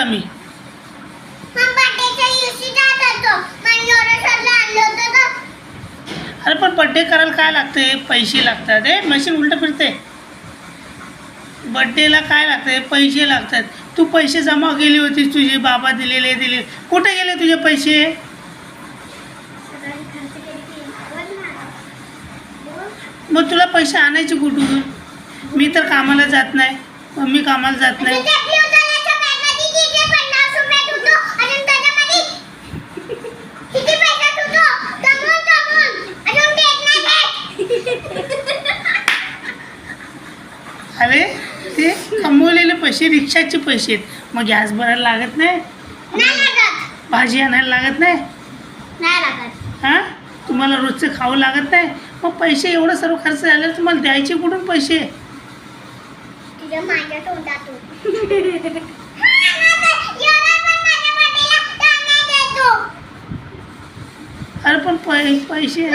आम्ही. अरे पण बड्डे करायला काय लागते? पैसे लागतात. मशीन उलट फिरते. बड्डेला काय लागते? पैसे लागतात. तू पैसे जमा केली होतीस, तुझे बाबा दिले. कुठे गेले तुझे पैसे? मग तुला पैसे आणायचे कुठून? मी तर कामाला जात नाही. मम्मी कामाला जात नाही. अरे ते कमवलेले पैसे रिक्षाचे पैसे आहेत. मग गॅस भरायला लागत नाही, भाजी आणायला लागत नाही, हां तुम्हाला रोजचं खावं लागत नाही. मग पैसे एवढं सर्व खर्च झाले, तुम्हाला द्यायचे कुठून पैसे? अरे पण पैसे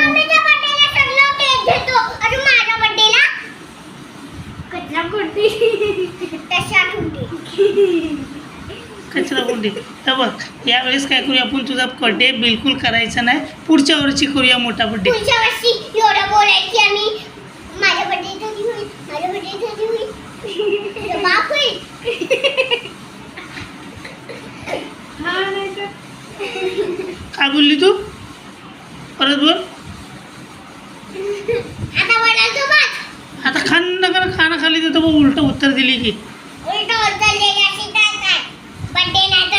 कचरा कुंडी. तर बघ यावेळेस काय करूया आपण, तुझा बड्डे बिलकुल करायचा नाही. पुढच्या वर्षी करूया मोठा बड्डे. पुढच्या वर्षी एवढं बोलायची आम्ही. माझ्या बड्डे कधी होईल, माझ्या बड्डे कधी होईल, बाप होईल. काय बोलली तू? परत बोल. आता वडासोबत आता खाणं खाली तर मग उलट उत्तर दिली की उलट उत्तर द्यायची. काय बड्डे नाही तर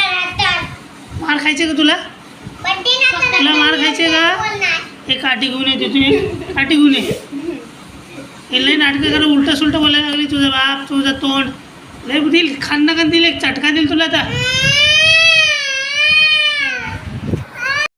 मार खायचे का तुला? बड्डे नाही तुला मार खायचे का? हे काठी घेऊन येते तू. काठी घेऊन ये. हे लई नाटकं करा, उलट सुलट बोलायला लागली. तुझा बाप, तुझं तोंड लई दिल. खाणं दिल, एक चटका दिल तुला. आता